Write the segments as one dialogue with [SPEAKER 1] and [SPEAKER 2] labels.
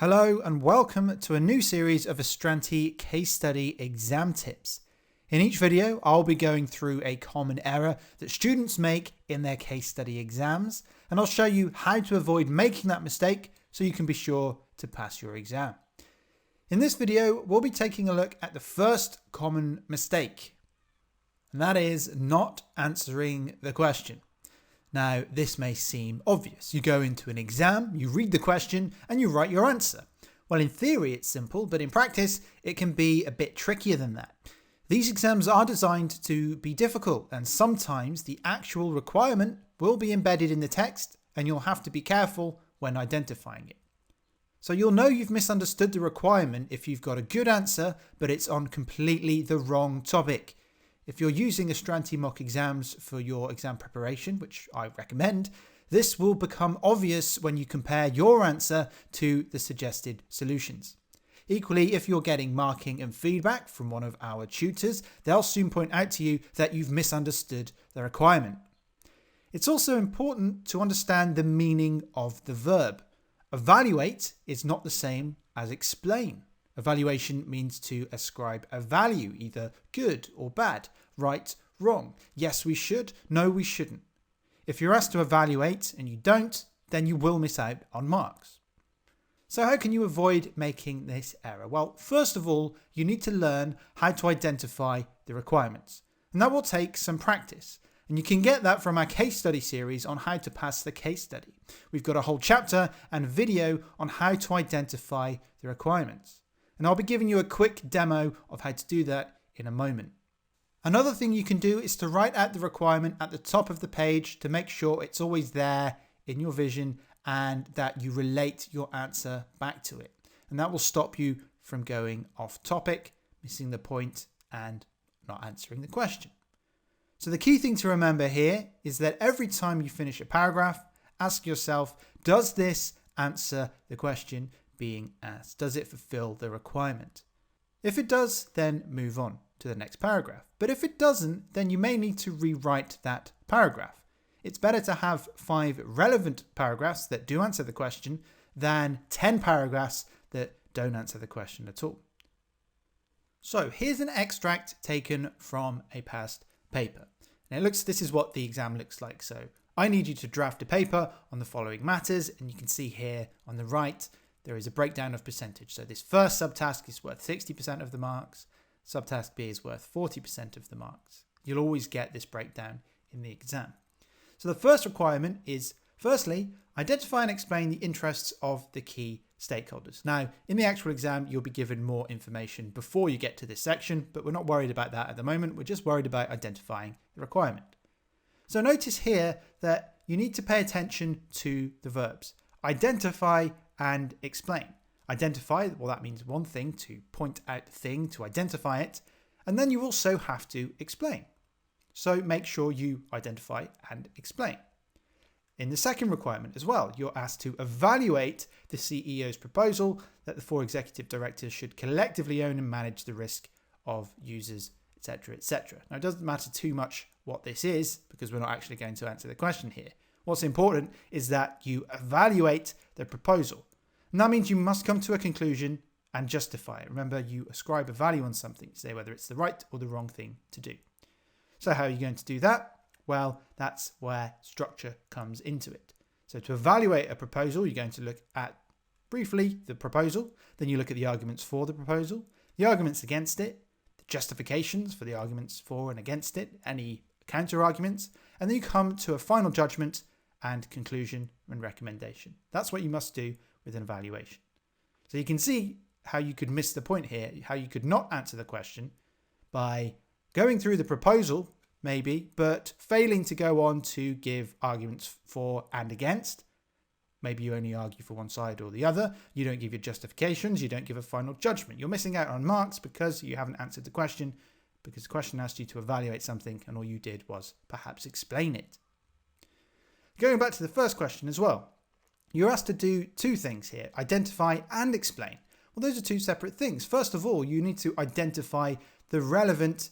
[SPEAKER 1] Hello and welcome to a new series of Astranti case study exam tips. In each video, I'll be going through a common error that students make in their case study exams, and I'll show you how to avoid making that mistake so you can be sure to pass your exam. In this video, we'll be taking a look at the first common mistake, and that is not answering the question. Now, this may seem obvious. You go into an exam, you read the question, and you write your answer. Well, in theory, it's simple, but in practice, it can be a bit trickier than that. These exams are designed to be difficult, and sometimes the actual requirement will be embedded in the text, and you'll have to be careful when identifying it. So you'll know you've misunderstood the requirement if you've got a good answer, but it's on completely the wrong topic. If you're using Astranti mock exams for your exam preparation, which I recommend, this will become obvious when you compare your answer to the suggested solutions. Equally, if you're getting marking and feedback from one of our tutors, they'll soon point out to you that you've misunderstood the requirement. It's also important to understand the meaning of the verb. Evaluate is not the same as explain. Evaluation means to ascribe a value, either good or bad, right, wrong, yes we should, no we shouldn't. If you're asked to evaluate and you don't, then you will miss out on marks. So how can you avoid making this error? Well, first of all, you need to learn how to identify the requirements. And that will take some practice. And you can get that from our case study series on how to pass the case study. We've got a whole chapter and video on how to identify the requirements. And I'll be giving you a quick demo of how to do that in a moment. Another thing you can do is to write out the requirement at the top of the page to make sure it's always there in your vision and that you relate your answer back to it. And that will stop you from going off topic, missing the point, and not answering the question. So the key thing to remember here is that every time you finish a paragraph, ask yourself, does this answer the question being asked? Does it fulfill the requirement? If it does, then move on to the next paragraph. But if it doesn't, then you may need to rewrite that paragraph. It's better to have 5 relevant paragraphs that do answer the question than 10 paragraphs that don't answer the question at all. So here's an extract taken from a past paper. Now this is what the exam looks like. So I need you to draft a paper on the following matters, and you can see here on the right there is a breakdown of percentage. So this first subtask is worth 60% of the marks. Subtask B is worth 40% of the marks. You'll always get this breakdown in the exam. So the first requirement is, firstly, identify and explain the interests of the key stakeholders. Now, in the actual exam, you'll be given more information before you get to this section, but we're not worried about that at the moment. We're just worried about identifying the requirement. So notice here that you need to pay attention to the verbs. Identify and explain. Identify, well, that means one thing, to point out the thing, to identify it, and then you also have to explain. So make sure you identify and explain. In the second requirement as well, you're asked to evaluate the CEO's proposal that the 4 executive directors should collectively own and manage the risk of users, etc., etc. Now, it doesn't matter too much what this is because we're not actually going to answer the question here. What's important is that you evaluate the proposal. And that means you must come to a conclusion and justify it. Remember, you ascribe a value on something, say whether it's the right or the wrong thing to do. So how are you going to do that? Well, that's where structure comes into it. So to evaluate a proposal, you're going to look at briefly the proposal, then you look at the arguments for the proposal, the arguments against it, the justifications for the arguments for and against it, any counter arguments, and then you come to a final judgment and conclusion and recommendation. That's what you must do with an evaluation. So you can see how you could miss the point here, how you could not answer the question by going through the proposal, maybe, but failing to go on to give arguments for and against. Maybe you only argue for one side or the other. You don't give your justifications. You don't give a final judgment. You're missing out on marks because you haven't answered the question, because the question asked you to evaluate something and all you did was perhaps explain it. Going back to the first question as well, you're asked to do 2 things here, identify and explain. Well, those are 2 separate things. First of all, you need to identify the relevant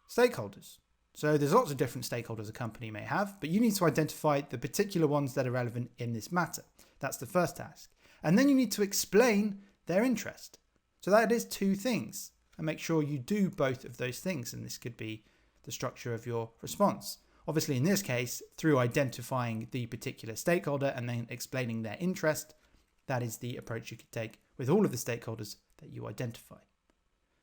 [SPEAKER 1] stakeholders. So there's lots of different stakeholders a company may have, but you need to identify the particular ones that are relevant in this matter. That's the first task. And then you need to explain their interest. So that is 2 things. And make sure you do both of those things. And this could be the structure of your response. Obviously, in this case, through identifying the particular stakeholder and then explaining their interest, that is the approach you could take with all of the stakeholders that you identify.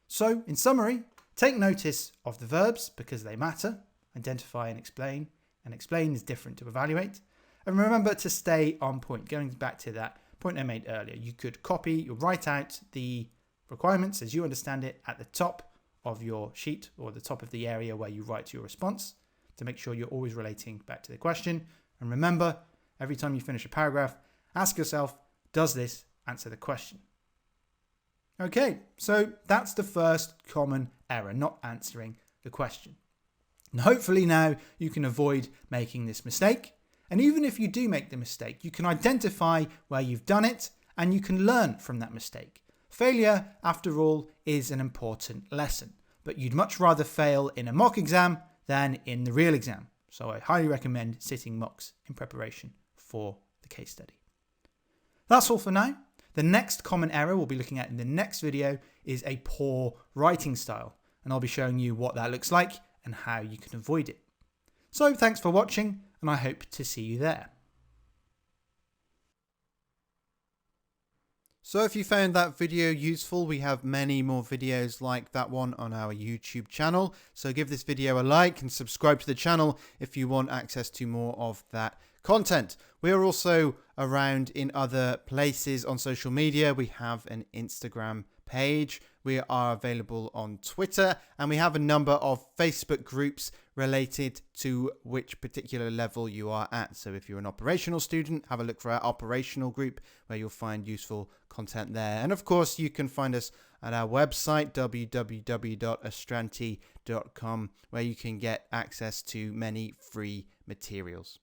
[SPEAKER 1] So, in summary, take notice of the verbs because they matter. Identify and explain is different to evaluate. And remember to stay on point. Going back to that point I made earlier, you could copy or write out the requirements as you understand it at the top of your sheet or the top of the area where you write your response to make sure you're always relating back to the question. And remember, every time you finish a paragraph, ask yourself, does this answer the question? Okay, so that's the first common error, not answering the question. And hopefully now you can avoid making this mistake. And even if you do make the mistake, you can identify where you've done it and you can learn from that mistake. Failure, after all, is an important lesson, but you'd much rather fail in a mock exam than in the real exam. So I highly recommend sitting mocks in preparation for the case study. That's all for now. The next common error we'll be looking at in the next video is a poor writing style, and I'll be showing you what that looks like and how you can avoid it. So thanks for watching, and I hope to see you there. So if you found that video useful, we have many more videos like that one on our YouTube channel. So give this video a like and subscribe to the channel if you want access to more of that content. We are also around in other places on social media. We have an Instagram page. We are available on Twitter, and we have a number of Facebook groups related to which particular level you are at. So if you're an operational student, have a look for our operational group where you'll find useful content there. And of course, you can find us at our website, www.astranti.com, where you can get access to many free materials.